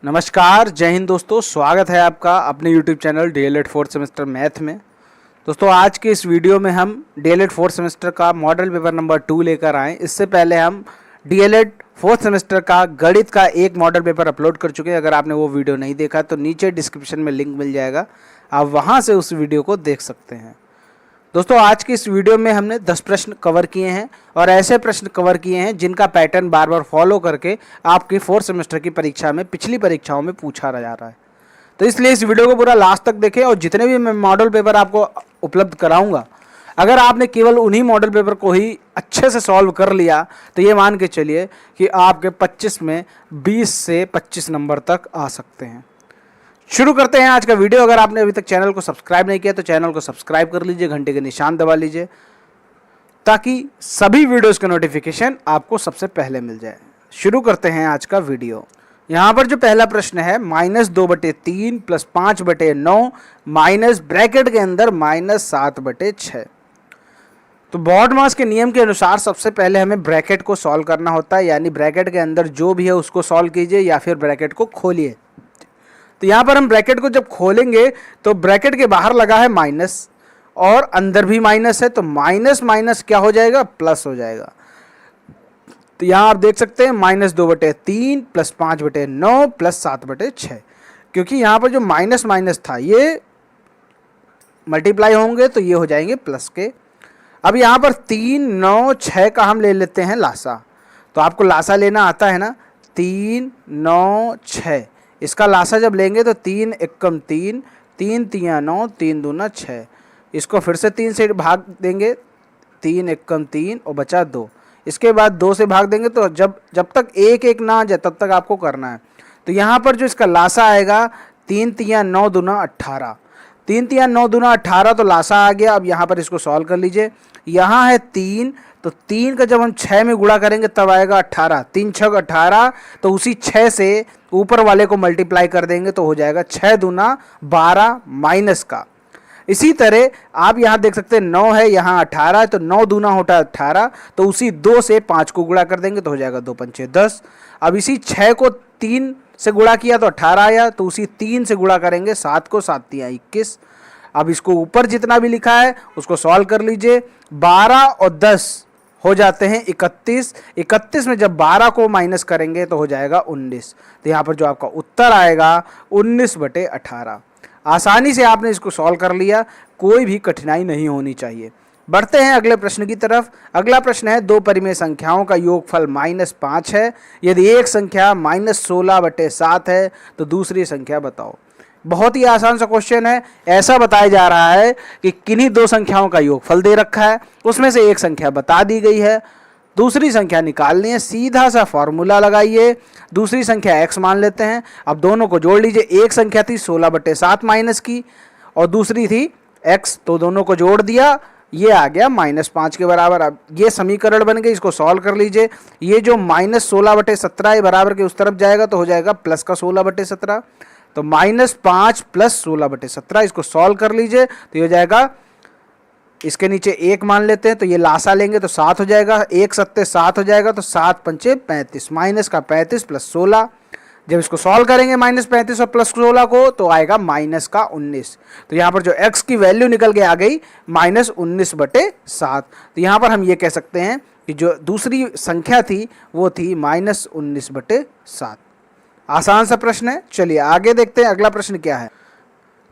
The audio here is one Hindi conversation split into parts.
नमस्कार, जय हिंद दोस्तों। स्वागत है आपका अपने YouTube channel DLED 4th semester math में। दोस्तों आज के इस वीडियो में हम DLED 4th सेमेस्टर का मॉडल पेपर नंबर 2 लेकर आए। इससे पहले हम DLED 4th सेमेस्टर का गणित का एक मॉडल पेपर अपलोड कर चुके हैं। अगर आपने वो वीडियो नहीं देखा तो नीचे डिस्क्रिप्शन में लिंक मिल जाएगा, आप वहाँ से उस वीडियो को देख सकते हैं। दोस्तों आज की इस वीडियो में हमने 10 प्रश्न कवर किए हैं और ऐसे प्रश्न कवर किए हैं जिनका पैटर्न बार बार फॉलो करके आपकी 4th सेमेस्टर की परीक्षा में, पिछली परीक्षाओं में पूछा जा रहा है। तो इसलिए इस वीडियो को पूरा लास्ट तक देखें और जितने भी मैं मॉडल पेपर आपको उपलब्ध कराऊंगा, अगर आपने केवल उन्हीं मॉडल पेपर को ही अच्छे से सॉल्व कर लिया तो ये मान के चलिए कि आपके 25 में 20 से 25 नंबर तक आ सकते हैं। शुरू करते हैं आज का वीडियो। अगर आपने अभी तक चैनल को सब्सक्राइब नहीं किया तो चैनल को सब्सक्राइब कर लीजिए, घंटे के निशान दबा लीजिए ताकि सभी वीडियोस का नोटिफिकेशन आपको सबसे पहले मिल जाए। शुरू करते हैं आज का वीडियो। यहाँ पर जो पहला प्रश्न है -2/3 + 5/9 माइनस ब्रैकेट के अंदर -7/6। तो बॉडमास के नियम के अनुसार सबसे पहले हमें ब्रैकेट को सॉल्व करना होता है, यानी ब्रैकेट के अंदर जो भी है उसको सॉल्व कीजिए या फिर ब्रैकेट को खोलिए। तो यहाँ पर हम ब्रैकेट को जब खोलेंगे तो ब्रैकेट के बाहर लगा है माइनस और अंदर भी माइनस है, तो माइनस माइनस क्या हो जाएगा, प्लस हो जाएगा। तो यहाँ आप देख सकते हैं -2/3 + 5/9 + 7/6, क्योंकि यहाँ पर जो माइनस माइनस था ये मल्टीप्लाई होंगे तो ये हो जाएंगे प्लस के। अब यहाँ पर 3, 9, 6 का हम ले लेते हैं लासा। तो आपको लासा लेना आता है ना, 3, 9, 6। इसका लासा जब लेंगे तो 3 एकम 3, 3 तियां 9, 3 दूना 6। इसको फिर से 3 से भाग देंगे, 3 एकम 3 और बचा 2। इसके बाद 2 से भाग देंगे तो जब तक 1 1 ना आ जाए तब तक आपको करना है। तो यहाँ पर जो इसका लासा आएगा 3 तियां 9 दूना 18, 3 तियां 9 दूना 18, तो लासा आ गया। अब यहाँ पर इसको सॉल्व कर लीजिए। यहाँ है 3, तो 3 का जब हम 6 में गुणा करेंगे तब आएगा 18, 3 6 18, तो उसी 6 से ऊपर वाले को मल्टीप्लाई कर देंगे तो हो जाएगा 6 दूना 12 माइनस का। इसी तरह आप यहाँ देख सकते हैं 9 है, यहाँ 18 है, तो 9 दूना होता है 18, तो उसी 2 से 5 को गुणा कर देंगे तो हो जाएगा 2 पंचे 10। अब इसी 6 को 3 से गुणा किया तो 18 आया, तो उसी 3 से गुणा करेंगे 7 को, 7 तियां 21। अब इसको ऊपर जितना भी लिखा है उसको सॉल्व कर लीजिए। 12 और 10 हो जाते हैं 31, 31 में जब 12 को माइनस करेंगे तो हो जाएगा 19। तो यहाँ पर जो आपका उत्तर आएगा 19/18। आसानी से आपने इसको सॉल्व कर लिया, कोई भी कठिनाई नहीं होनी चाहिए। बढ़ते हैं अगले प्रश्न की तरफ। अगला प्रश्न है 2 परिमेय संख्याओं का योगफल -5 है। यदि एक संख्या -16/7 है तो दूसरी संख्या बताओ। बहुत ही आसान सा क्वेश्चन है। ऐसा बताया जा रहा है कि किन्हीं 2 संख्याओं का योगफल दे रखा है, उसमें से एक संख्या बता दी गई है, दूसरी संख्या निकालनी है। सीधा सा फॉर्मूला लगाइए। दूसरी संख्या x मान लेते हैं। अब दोनों को जोड़ लीजिए। एक संख्या थी 16/7 माइनस की और दूसरी थी x, तो दोनों को जोड़ दिया, ये आ गया -5 के बराबर। अब ये समीकरण बन गई, इसको सॉल्व कर लीजिए। ये जो -16/17 है बराबर के उस तरफ जाएगा तो हो जाएगा प्लस का 16/17, तो -5 + 16/17। इसको सॉल्व कर लीजिए तो ये हो जाएगा, इसके नीचे 1 मान लेते हैं तो ये लासा लेंगे तो 7 हो जाएगा, 1 7 7 हो जाएगा, तो 7 पंचे 35, माइनस का 35 + 16। जब इसको सॉल्व करेंगे -35 और +16 को तो आएगा माइनस का 19। तो यहाँ पर जो x की वैल्यू निकल के आ गई -19/7। तो यहाँ पर हम ये कह सकते हैं कि जो दूसरी संख्या थी वो थी -19/7। आसान सा प्रश्न है। चलिए आगे देखते हैं अगला प्रश्न क्या है।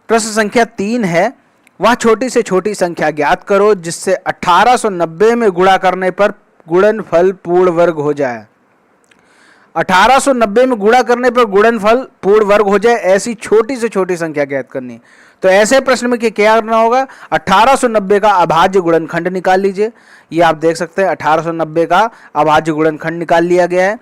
प्रश्न संख्या 3 है, वह छोटी से छोटी संख्या ज्ञात करो जिससे 1890 में गुणा करने पर गुणनफल पूर्ण वर्ग हो जाए। 1890 में गुणा करने पर गुणनफल पूर्ण वर्ग हो जाए, ऐसी छोटी से छोटी संख्या ज्ञात करनी। तो ऐसे प्रश्न में क्या करना होगा, 1890 का अभाज्य गुणनखंड निकाल लीजिए। ये आप देख सकते हैं 1890 का अभाज्य गुणनखंड निकाल लिया गया है।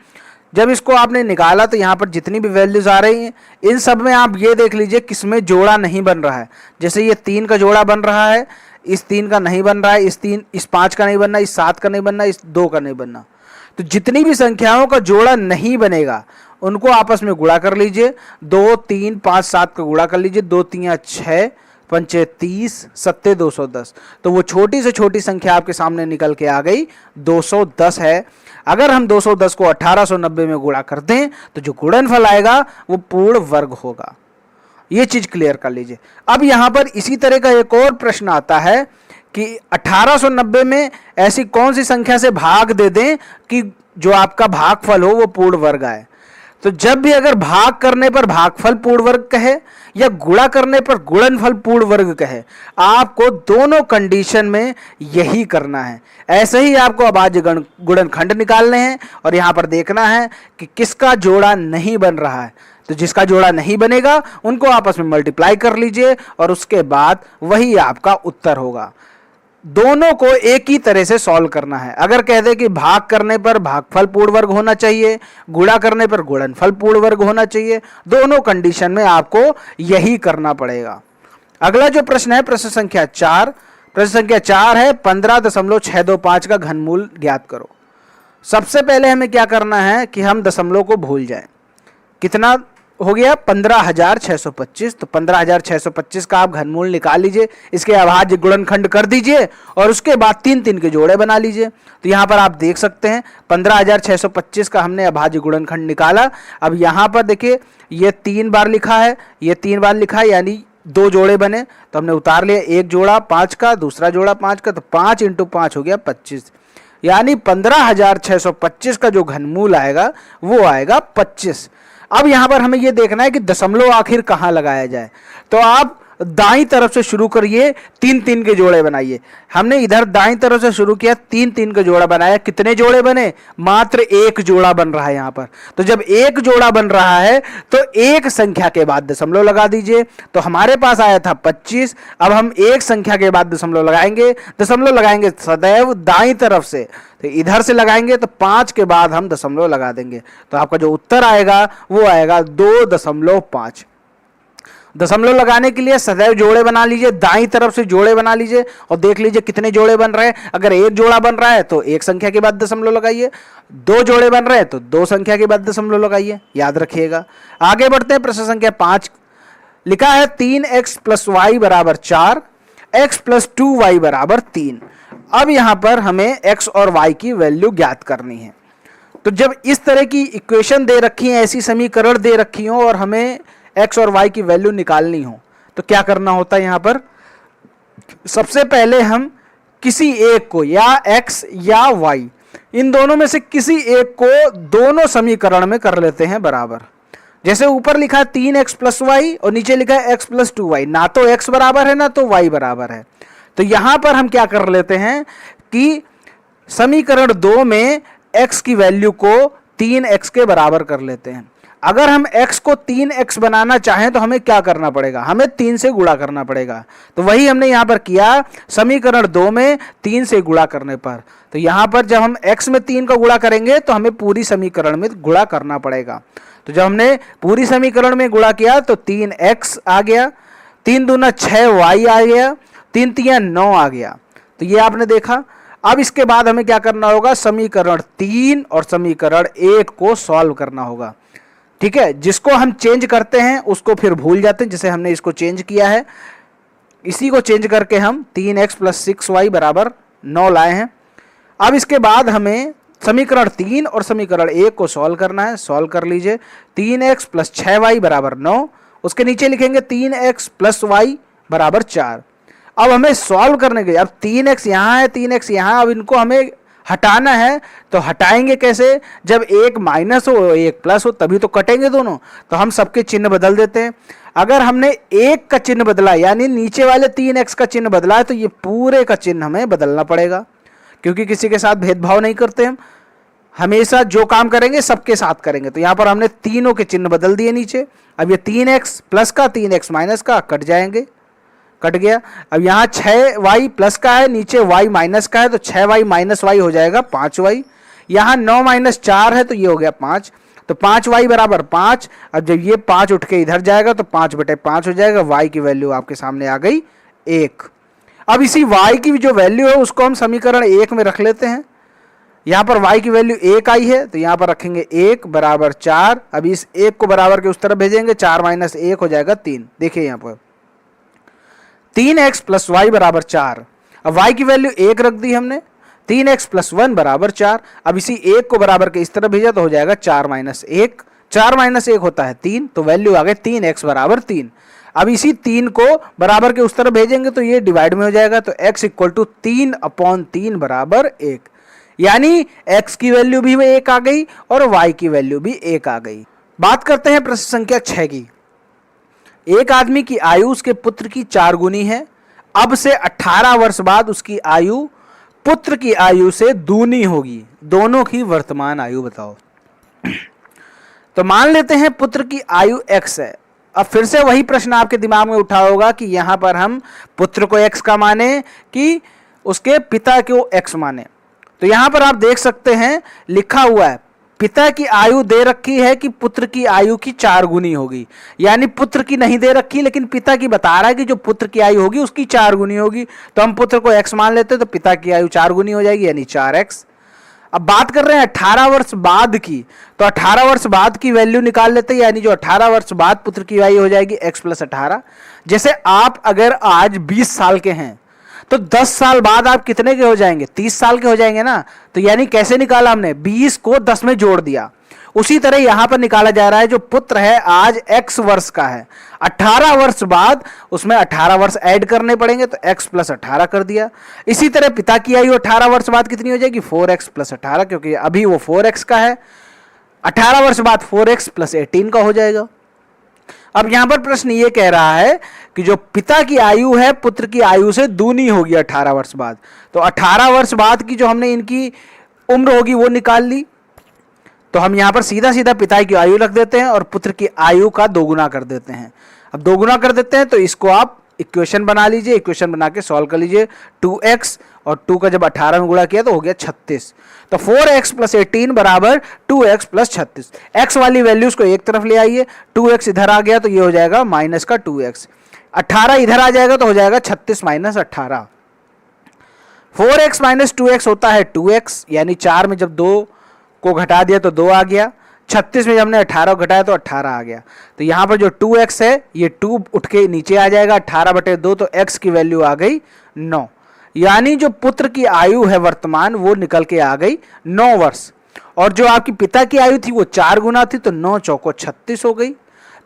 जब इसको आपने निकाला तो यहाँ पर जितनी भी वैल्यूज आ रही हैं इन सब में आप ये देख लीजिए किसमें जोड़ा नहीं बन रहा है। जैसे ये 3 का जोड़ा बन रहा है, इस 3 का नहीं बन रहा है, इस 5 का नहीं बनना, इस 7 का नहीं बनना, इस 2 का नहीं बनना। तो जितनी भी संख्याओं का जोड़ा नहीं बनेगा उनको आपस में गुणा कर लीजिए। 2, 3, 5, 7 का गुणा कर लीजिए। 2 तियां 6, पंचे 30, सत्ते 210। तो वो छोटी से छोटी संख्या आपके सामने निकल के आ गई 210 है। अगर हम 210 को 1890 में गुणा कर दें तो जो गुणनफल आएगा वो पूर्ण वर्ग होगा। ये चीज क्लियर कर लीजिए। अब यहां पर इसी तरह का एक और प्रश्न आता है कि 1890 में ऐसी कौन सी संख्या से भाग दे दें कि जो आपका भागफल हो वो पूर्ण वर्ग आए। तो जब भी अगर भाग करने पर भागफल पूर्ण वर्ग कहे या गुणा करने पर गुणनफल पूर्ण वर्ग कहे, आपको दोनों कंडीशन में यही करना है। ऐसे ही आपको अभाज्य गुणनखंड निकालने हैं और यहां पर देखना है कि किसका जोड़ा नहीं बन रहा है। तो जिसका जोड़ा नहीं बनेगा उनको आपस में मल्टीप्लाई कर लीजिए और उसके बाद वही आपका उत्तर होगा। दोनों को एक ही तरह से सॉल्व करना है। अगर कह दे कि भाग करने पर भागफल पूर्ण वर्ग होना चाहिए, गुणा करने पर गुणनफल पूर्ण वर्ग होना चाहिए, दोनों कंडीशन में आपको यही करना पड़ेगा। अगला जो प्रश्न है प्रश्न संख्या 4। प्रश्न संख्या 4 है 15.625 का घनमूल ज्ञात करो। सबसे पहले हमें क्या करना है कि हम दशमलव को भूल जाएं। कितना हो गया 15,625। तो 15,625 का आप घनमूल निकाल लीजिए, इसके अभाज्य गुणनखंड कर दीजिए और उसके बाद 3 के जोड़े बना लीजिए। तो यहाँ पर आप देख सकते हैं 15,625 का हमने अभाज्य गुणनखंड निकाला। अब यहाँ पर देखिए ये 3 बार लिखा है, ये 3 बार लिखा है, यानी 2 जोड़े बने। तो हमने उतार लिया, एक जोड़ा 5 का, दूसरा जोड़ा 5 का, तो 5 × 5 हो गया 25। यानी 15,625 का जो घनमूल आएगा वो आएगा 25। अब यहां पर हमें यह देखना है कि दशमलव आखिर कहां लगाया जाए। तो आप दाईं तरफ से शुरू करिए, 3 के जोड़े बनाइए। हमने इधर दाईं तरफ से शुरू किया, 3 का जोड़ा बनाया। कितने जोड़े बने? मात्र एक जोड़ा बन रहा है यहां पर। तो जब एक जोड़ा बन रहा है तो एक संख्या के बाद दशमलव लगा दीजिए। तो हमारे पास आया था 25। अब हम एक संख्या के बाद दशमलव लगाएंगे। दशमलव लगाएंगे सदैव दाईं तरफ से, तो इधर से लगाएंगे तो 5 के बाद हम दशमलव लगा देंगे। तो आपका जो उत्तर आएगा वो आएगा 2.5। दशमलव लगाने के लिए सदैव जोड़े बना लीजिए, दाईं तरफ से जोड़े बना लीजिए और देख लीजिए कितने जोड़े बन रहे हैं। अगर एक जोड़ा बन रहा है तो एक संख्या के बाद दशमलव लगाइए, 2 जोड़े बन रहे हैं तो 2 संख्या के बाद दशमलव लगाइए, याद रखिएगा। आगे बढ़ते हैं, प्रश्न संख्या 5 लिखा है 3x + y = 4, x + 2y = 3। अब यहां पर हमें x और y की वैल्यू ज्ञात करनी है। तो जब इस तरह की इक्वेशन दे रखी है, ऐसी समीकरण दे रखी हो और हमें x और y की वैल्यू निकालनी हो तो क्या करना होता है। यहां पर सबसे पहले हम किसी एक को, या x या y, इन दोनों में से किसी एक को दोनों समीकरण में कर लेते हैं बराबर। जैसे ऊपर लिखा है 3x + y और नीचे लिखा है x + 2y, ना तो x बराबर है ना तो y बराबर है। तो यहां पर हम क्या कर लेते हैं कि समीकरण 2 में x की वैल्यू को 3x के बराबर कर लेते हैं। अगर हम x को 3x बनाना चाहें तो हमें क्या करना पड़ेगा? हमें 3 से गुणा करना पड़ेगा। तो वही हमने यहां पर किया समीकरण 2 में 3 से गुणा करने पर। तो यहां पर जब हम x में 3 का गुणा करेंगे तो हमें पूरी समीकरण में गुणा करना पड़ेगा। तो जब हमने पूरी समीकरण में गुणा किया तो 3x आ गया, 3 दूना 6y आ गया, 3 तिया 9 आ गया। तो ये आपने देखा। अब इसके बाद हमें क्या करना होगा? समीकरण 3 और समीकरण 1 को सॉल्व करना होगा। ठीक है, जिसको हम चेंज करते हैं उसको फिर भूल जाते हैं। जैसे हमने इसको चेंज किया है, इसी को चेंज करके हम 3x + 6y = 9 लाए हैं। अब इसके बाद हमें समीकरण 3 और समीकरण 1 को सॉल्व करना है। सॉल्व कर लीजिए। 3x + 6y = 9, उसके नीचे लिखेंगे 3x + y = 4। अब हमें सॉल्व करने के, अब 3x यहाँ है, 3x यहाँ, अब इनको हमें हटाना है। तो हटाएंगे कैसे? जब एक माइनस हो एक प्लस हो तभी तो कटेंगे दोनों। तो हम सबके चिन्ह बदल देते हैं। अगर हमने एक का चिन्ह बदला, यानी नीचे वाले 3x का चिन्ह बदला है, तो ये पूरे का चिन्ह हमें बदलना पड़ेगा, क्योंकि किसी के साथ भेदभाव नहीं करते हम। हमेशा जो काम करेंगे सबके साथ करेंगे। तो यहाँ पर हमने तीनों के चिन्ह बदल दिए नीचे। अब ये 3x प्लस का 3x माइनस का कट जाएंगे, कट गया। अब यहाँ 6y प्लस का है, नीचे y माइनस का है, तो 6y माइनस y हो जाएगा 5y। यहाँ 9 - 4 है तो ये हो गया 5, तो 5y = 5। अब जब ये 5 उठ के इधर जाएगा तो 5/5 हो जाएगा। y की वैल्यू आपके सामने आ गई 1। अब इसी y की जो वैल्यू है उसको हम समीकरण 1 में रख लेते हैं। यहाँ पर y की वैल्यू 1 आई है तो यहाँ पर रखेंगे 1 = 4। अब इस 1 को बराबर के उस तरफ भेजेंगे, 4 - 1 हो जाएगा 3। देखिए यहाँ पर 3x प्लस वाई बराबर 4। अब y की वैल्यू 1 रख दी हमने, 3x प्लस 1 बराबर 4। अब इसी 1 को बराबर के इस तरफ भेजा तो हो जाएगा 4 माइनस 1, 4 माइनस 1 होता है 3, तो वैल्यू आ गई 3x बराबर 3। अब इसी 3 को बराबर के उस तरफ भेजेंगे तो ये डिवाइड में हो जाएगा, तो x इक्वल टू 3/3 बराबर 1, यानी x की वैल्यू भी 1 आ गई और y की वैल्यू भी 1 आ गई। बात करते हैं प्रश्न संख्या 6 की। एक आदमी की आयु उसके पुत्र की 4 गुनी है। अब से 18 वर्ष बाद उसकी आयु पुत्र की आयु से दूनी होगी। दोनों की वर्तमान आयु बताओ। तो मान लेते हैं पुत्र की आयु x है। अब फिर से वही प्रश्न आपके दिमाग में उठा होगा कि यहां पर हम पुत्र को x का माने कि उसके पिता को x माने। तो यहां पर आप देख सकते हैं लिखा हुआ है पिता की आयु दे रखी है कि पुत्र की आयु की 4 गुनी होगी, यानी पुत्र की नहीं दे रखी लेकिन पिता की बता रहा है कि जो पुत्र की आयु होगी उसकी 4 गुनी होगी। तो हम पुत्र को x मान लेते हैं तो पिता की आयु 4 गुनी हो जाएगी यानी 4x। अब बात कर रहे हैं 18 वर्ष बाद की, तो 18 वर्ष बाद की वैल्यू निकाल लेते हैं, यानी जो 18 वर्ष बाद पुत्र की आयु हो जाएगी x प्लस 18। जैसे आप अगर आज 20 साल के हैं तो 10 साल बाद आप कितने के हो जाएंगे, 30 साल के हो जाएंगे ना। तो यानी कैसे निकाला हमने, 20 को 10 में जोड़ दिया। उसी तरह यहां पर निकाला जा रहा है जो पुत्र है आज x वर्ष का है, 18 वर्ष बाद उसमें 18 वर्ष ऐड करने पड़ेंगे तो x प्लस 18 कर दिया। इसी तरह पिता की आयु 18 वर्ष बाद कितनी हो जाएगी, 4x प्लस 18, क्योंकि अभी वो 4x का है। 18 वर्ष बाद 4x प्लस 18 का हो जाएगा। अब यहां पर प्रश्न ये कह रहा है कि जो पिता की आयु है पुत्र की आयु से दूनी होगी 18 वर्ष बाद। तो 18 वर्ष बाद की जो हमने इनकी उम्र होगी वो निकाल ली, तो हम यहां पर सीधा सीधा पिता की आयु रख देते हैं और पुत्र की आयु का दोगुना कर देते हैं। अब दोगुना कर देते हैं तो इसको आप इक्वेशन बना लीजिए, इक्वेशन बना के सॉल्व कर लीजिए। 2x और 2 का जब 18 में गुणा किया तो हो गया 36। तो 4x प्लस 18 बराबर 2x प्लस 36। x वाली वैल्यूज को एक तरफ ले आइए, 2x इधर आ गया तो ये हो जाएगा माइनस का 2x, 18 इधर आ जाएगा तो हो जाएगा 36 माइनस 18। 4x माइनस 2x होता है 2x, यानी 4 में जब 2 को घटा दिया तो 2 आ गया, 36 में जब हमने 18 घटाया तो 18 आ गया। तो यहां पर जो 2x है ये 2 उठ के नीचे आ जाएगा, 18/2, तो x की वैल्यू आ गई 9, यानी जो पुत्र की आयु है वर्तमान वो निकल के आ गई 9 वर्ष। और जो आपकी पिता की आयु थी वो 4 गुना थी, तो 9 चौको 36 हो गई।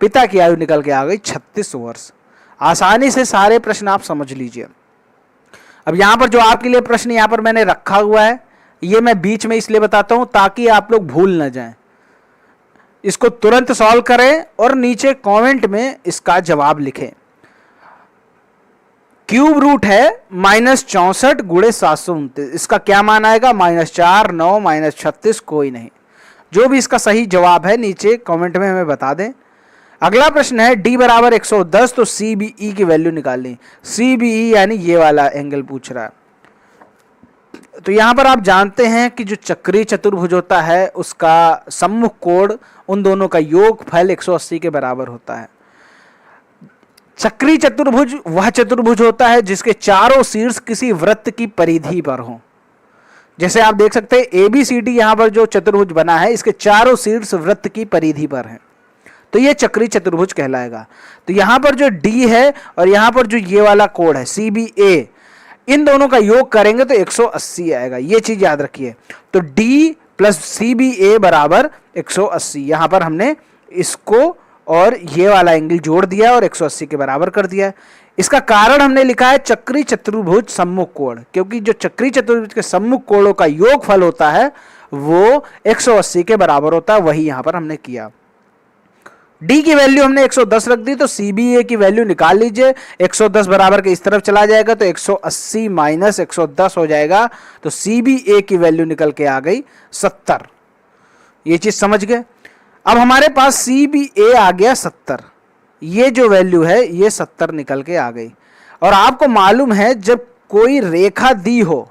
पिता की आयु निकल के आ गई 36 वर्ष। आसानी से सारे प्रश्न आप समझ लीजिए। अब यहां पर जो आपके लिए प्रश्न यहां पर मैंने रखा हुआ है ये मैं बीच में इसलिए बताता हूं ताकि आप लोग भूल ना जाएं। इसको तुरंत सॉल्व करें और नीचे कमेंट में इसका जवाब लिखें। क्यूब रूट है -64 गुणे 729, इसका क्या मान आएगा, -4, 9, -36, कोई नहीं। जो भी इसका सही जवाब है नीचे कमेंट में हमें बता दें। अगला प्रश्न है d बराबर 110, तो CBE की वैल्यू निकालनी। CBE यानी ये वाला एंगल पूछ रहा है। तो यहां पर आप जानते हैं कि जो चक्रीय चतुर्भुज होता है उसका सम्मुख कोण उन दोनों का योगफल 180 के बराबर होता है। चक्रीय चतुर्भुज वह चतुर्भुज होता है जिसके चारों शीर्ष किसी वृत्त की परिधि पर हो। जैसे आप देख सकते हैं ABCD यहां पर जो चतुर्भुज बना है इसके चारों शीर्ष वृत्त की परिधि पर है, तो ये चक्रीय चतुर्भुज कहलाएगा। तो यहां पर जो D है और यहां पर जो ये वाला कोण है CBA, इन दोनों का योग करेंगे तो 180 आएगा, ये चीज याद रखिए। तो D प्लस CBA बराबर 180। यहां पर हमने इसको और ये वाला एंगल जोड़ दिया और 180 के बराबर कर दिया। इसका कारण हमने लिखा है चक्रीय चतुर्भुज सम्मुख कोण, क्योंकि जो चक्रीय चतुर्भुज के सम्मुख कोणों का योगफल होता है वो 180 के बराबर होता है, वही यहां पर हमने किया। D की वैल्यू हमने 110 रख दी, तो CBA की वैल्यू निकाल लीजिए। 110 बराबर के इस तरफ चला जाएगा तो 180 माइनस 110 हो जाएगा, तो CBA की वैल्यू निकल के आ गई 70। ये चीज समझ गए। अब हमारे पास CBA आ गया 70, ये जो वैल्यू है ये 70 निकल के आ गई। और आपको मालूम है जब कोई रेखा दी हो,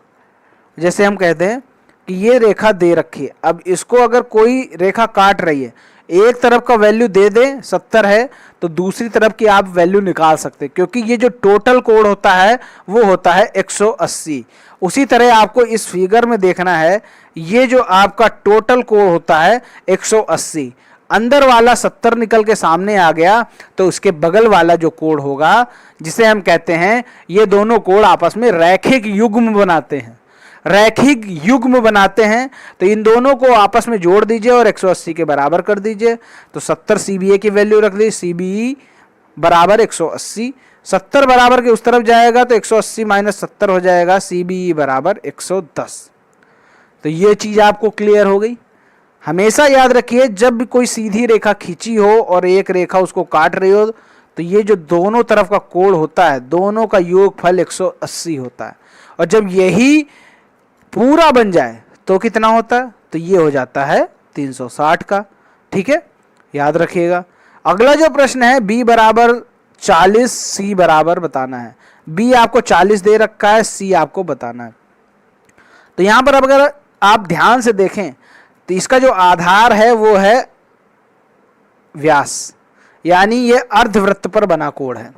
जैसे हम कहते हैं कि ये रेखा दे रखी है, अब इसको अगर कोई रेखा काट रही है, एक तरफ का वैल्यू दे दे 70 है तो दूसरी तरफ की आप वैल्यू निकाल सकते हैं, क्योंकि ये जो टोटल कोण होता है वो होता है 180। उसी तरह आपको इस फिगर में देखना है, ये जो आपका टोटल कोण होता है 180। अंदर वाला 70 निकल के सामने आ गया तो उसके बगल वाला जो कोण होगा, जिसे हम कहते हैं, ये दोनों कोण आपस में रैखिक युग्म बनाते हैं, रैखिक युग्म बनाते हैं। तो इन दोनों को आपस में जोड़ दीजिए और 180 के बराबर कर दीजिए। तो 70 CBA की वैल्यू रख दी, CBE बराबर 180। 70 बराबर के उस तरफ जाएगा तो 180 माइनस 70 हो जाएगा, CBE बराबर 110। तो ये चीज आपको क्लियर हो गई। हमेशा याद रखिए, जब भी कोई सीधी रेखा खींची हो और एक रेखा उसको काट रही हो, तो ये जो दोनों तरफ का कोण होता है, दोनों का योगफल 180 होता है। और जब यही पूरा बन जाए तो कितना होता है? तो ये हो जाता है 360 का। ठीक है, याद रखिएगा। अगला जो प्रश्न है, B बराबर 40, C बराबर बताना है। B आपको 40 दे रखा है, C आपको बताना है। तो यहां पर अब अगर आप ध्यान से देखें तो इसका जो आधार है वो है व्यास, यानी ये अर्धवृत्त पर बना कोण है।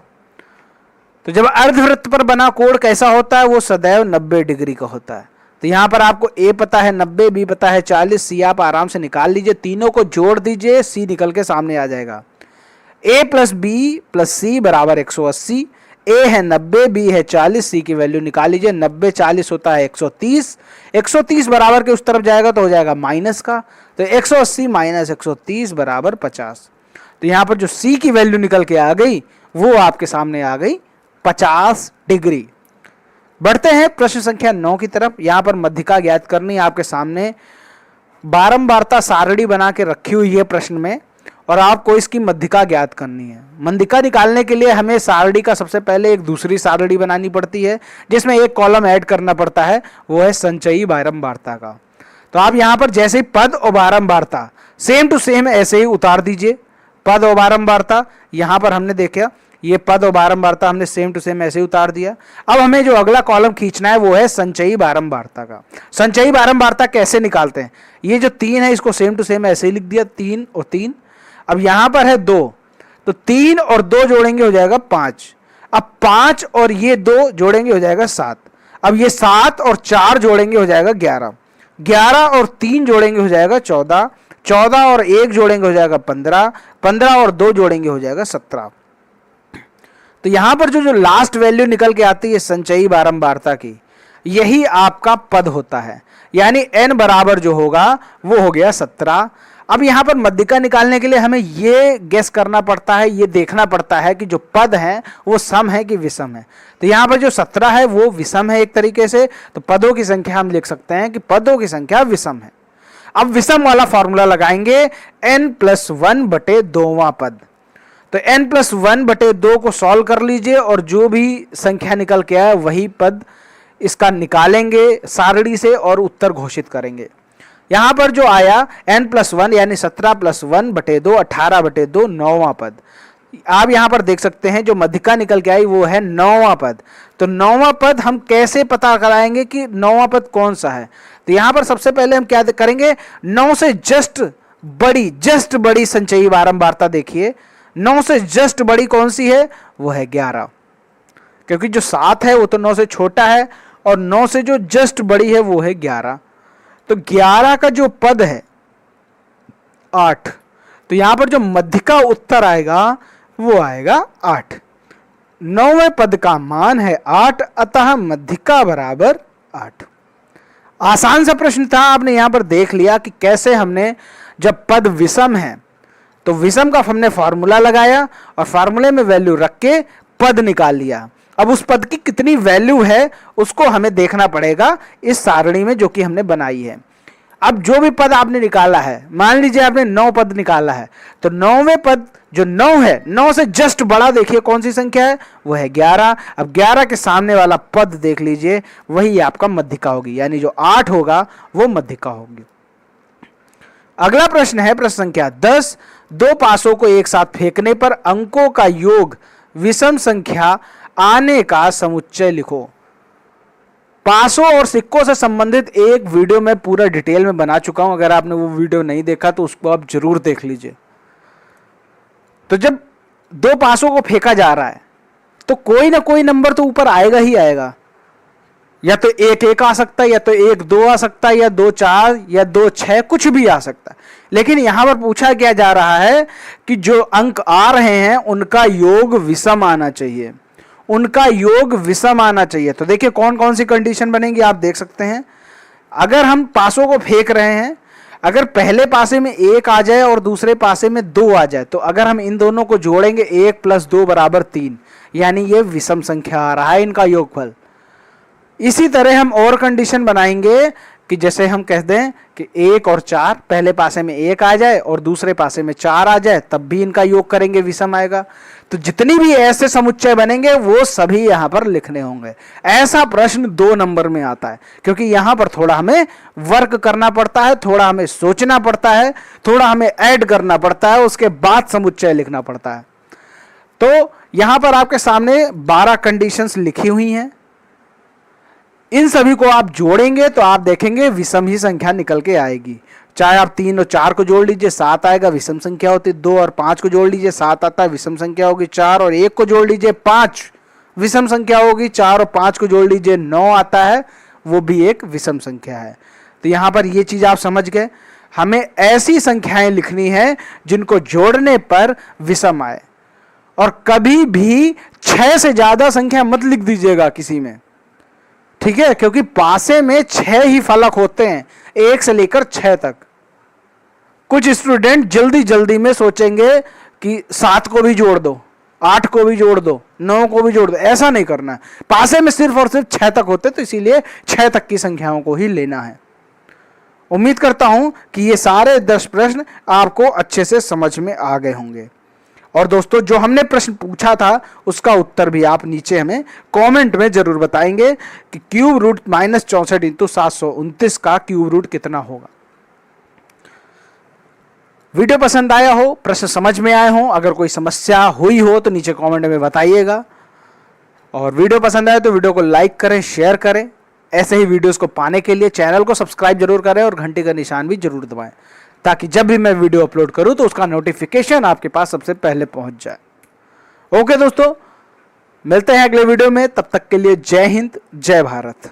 तो जब अर्धवृत्त पर बना कोण कैसा होता है? वो सदैव 90 डिग्री का होता है। तो यहां पर आपको A पता है 90, B पता है 40, C आप आराम से निकाल लीजिए, तीनों को जोड़ दीजिए, C निकल के सामने आ जाएगा। A plus B plus C बराबर 180। A है 90, B है 40, C की वैल्यू निकाल लीजिए। 90 40 होता है 130, 130 बराबर के उस तरफ जाएगा तो हो जाएगा माइनस का। तो 180 माइनस 130 बराबर 50। तो यहां पर जो C की वैल्यू निकल के आ गई वो आपके सामने आ गई 50 डिग्री। बढ़ते हैं प्रश्न संख्या 9 की तरफ। यहां पर मध्यिका ज्ञात करनी है। आपके सामने बारंबारता सारणी बना के रखी हुई है प्रश्न में, और आपको इसकी मध्यिका ज्ञात करनी है। मध्यिका निकालने के लिए हमें सारणी का सबसे पहले एक दूसरी सारणी बनानी पड़ती है, जिसमें एक कॉलम ऐड करना पड़ता है, वो है संचयी बारंबारता का। तो आप यहां पर जैसे ही पद और बारंबारता सेम टू सेम ऐसे ही उतार दीजिए। पद और बारंबारता यहां पर हमने देखा, ये पद और बारंबारता हमने सेम टू सेम ऐसे ही उतार दिया। अब हमें जो अगला कॉलम खींचना है वो है संचयी बारंबारता का। संचयी बारंबारता कैसे निकालते हैं? ये जो 3 है इसको सेम टू सेम ऐसे ही लिख दिया, 3 और 3। अब यहां पर है 2, तो 3 और 2 जोड़ेंगे हो जाएगा 5। अब 5 और ये 2 जोड़ेंगे हो जाएगा 7। अब ये 7 और 4 जोड़ेंगे हो जाएगा 11। 11 और 3 जोड़ेंगे हो जाएगा 14। 14 और 1 जोड़ेंगे हो जाएगा 15। 15 और 2 जोड़ेंगे हो जाएगा 17। तो यहां पर जो लास्ट वैल्यू निकल के आती है संचयी बारंबारता की, यही आपका पद होता है, यानी n बराबर जो होगा वो हो गया 17। अब यहां पर मध्यिका निकालने के लिए हमें ये गेस करना पड़ता है, ये देखना पड़ता है कि जो पद है वो सम है कि विषम है। तो यहां पर जो 17 है वो विषम है एक तरीके से, तो पदों की संख्या हम लिख सकते हैं कि पदों की संख्या विषम है। अब विषम वाला फॉर्मूला लगाएंगे, n+1 बटे 2वां पद। तो n+1 बटे 2 को सॉल्व कर लीजिए और जो भी संख्या निकल के आए वही पद इसका निकालेंगे सारणी से और उत्तर घोषित करेंगे। यहां पर जो आया n+1 यानी 17+1 बटे 2, 18 बटे 2, 9वां पद। आप यहां पर देख सकते हैं जो मध्यिका निकल के आई वो है 9वां पद। तो 9वां पद हम कैसे पता कराएंगे कि 9वां पद कौन सा है? तो यहां पर सबसे पहले हम क्या करेंगे, 9 से जस्ट बड़ी संचयी बारंबारता देखिए। 9 से जस्ट बड़ी कौन सी है? वो है 11, क्योंकि जो 7 है वो तो 9 से छोटा है, और 9 से जो जस्ट बड़ी है वो है 11। तो 11 का जो पद है 8, तो यहां पर जो मध्यिका उत्तर आएगा वो आएगा 8। 9वें पद का मान है 8, अतः मध्यिका बराबर 8। आसान सा प्रश्न था, आपने यहां पर देख लिया कि कैसे हमने, जब पद विषम है तो विषम का हमने फॉर्मूला लगाया और फॉर्मूले में वैल्यू रख के पद निकाल लिया। अब उस पद की कितनी वैल्यू है उसको हमें देखना पड़ेगा इस सारणी में जो कि हमने बनाई है। अब जो भी पद आपने निकाला है, मान लीजिए आपने 9 पद निकाला है, तो 9वें पद जो 9 है, 9 से जस्ट बड़ा देखिए कौन सी संख्या है, वो है 11। अब 11 के सामने वाला पद देख लीजिए, वही आपका मध्यिका होगी, यानी जो 8 होगा वो मध्यिका होगी। अगला प्रश्न है प्रश्न संख्या 10। 2 पासों को एक साथ फेंकने पर अंकों का योग विषम संख्या आने का समुच्चय लिखो। पासों और सिक्कों से संबंधित एक वीडियो मैं पूरा डिटेल में बना चुका हूं, अगर आपने वो वीडियो नहीं देखा तो उसको आप जरूर देख लीजिए। तो जब 2 पासों को फेंका जा रहा है तो कोई ना कोई नंबर तो ऊपर आएगा ही आएगा, या तो 1 1 आ सकता है, या तो 1 2 आ सकता है, या 2 4, या 2 6, कुछ भी आ सकता है। लेकिन यहां पर पूछा क्या जा रहा है कि जो अंक आ रहे हैं उनका योग विषम आना चाहिए, उनका योग विषम आना चाहिए। तो देखिए कौन कौन सी कंडीशन बनेगी आप देख सकते हैं। अगर हम पासों को फेंक रहे हैं, अगर पहले पासे में 1 आ जाए और दूसरे पासे में 2 आ जाए, तो अगर हम इन दोनों को जोड़ेंगे 1 + 2 = 3, यानी ये विषम संख्या आ रहा है इनका योगफल। इसी तरह हम और कंडीशन बनाएंगे कि जैसे हम कह दें कि 1 और 4, पहले पासे में 1 आ जाए और दूसरे पासे में 4 आ जाए, तब भी इनका योग करेंगे विषम आएगा। तो जितनी भी ऐसे समुच्चय बनेंगे वो सभी यहां पर लिखने होंगे। ऐसा प्रश्न 2 नंबर में आता है, क्योंकि यहां पर थोड़ा हमें वर्क करना पड़ता है, थोड़ा हमें सोचना पड़ता है, थोड़ा हमें ऐड करना पड़ता है, उसके बाद समुच्चय लिखना पड़ता है। तो यहां पर आपके सामने 12 कंडीशंस लिखी हुई हैं। इन सभी को आप जोड़ेंगे तो आप देखेंगे विषम ही संख्या निकल के आएगी। चाहे आप 3 और 4 को जोड़ लीजिए 7 आएगा, विषम संख्या होती है। 2 और 5 को जोड़ लीजिए 7 आता है, विषम संख्या होगी। 4 और 1 को जोड़ लीजिए 5, विषम संख्या होगी। 4 और 5 को जोड़ लीजिए 9 आता है, वो भी एक विषम संख्या है। तो यहां पर ये चीज आप समझ गए, हमें ऐसी संख्याएं लिखनी है जिनको जोड़ने पर विषम आए। और कभी भी 6 से ज्यादा संख्या मत लिख दीजिएगा किसी में, ठीक है, क्योंकि पासे में 6 ही फलक होते हैं, 1 से लेकर 6 तक। कुछ स्टूडेंट जल्दी जल्दी में सोचेंगे कि 7 को भी जोड़ दो, 8 को भी जोड़ दो, 9 को भी जोड़ दो। ऐसा नहीं करना है, पासे में सिर्फ और सिर्फ 6 तक होते, तो इसीलिए 6 तक की संख्याओं को ही लेना है। उम्मीद करता हूं कि ये सारे 10 प्रश्न आपको अच्छे से समझ में आ गए होंगे। और दोस्तों जो हमने प्रश्न पूछा था उसका उत्तर भी आप नीचे हमें कमेंट में जरूर बताएंगे कि क्यूब रूट -64 × 729 का क्यूब रूट कितना होगा। वीडियो पसंद आया हो, प्रश्न समझ में आए हो, अगर कोई समस्या हुई हो तो नीचे कमेंट में बताइएगा। और वीडियो पसंद आए तो वीडियो को लाइक करें, शेयर करें। ऐसे ही वीडियोस को पाने के लिए चैनल को सब्सक्राइब जरूर करें और घंटी का निशान भी जरूर दबाएं, ताकि जब भी मैं वीडियो अपलोड करूं तो उसका नोटिफिकेशन आपके पास सबसे पहले पहुंच जाए। ओके दोस्तों, मिलते हैं अगले वीडियो में, तब तक के लिए जय हिंद, जय भारत।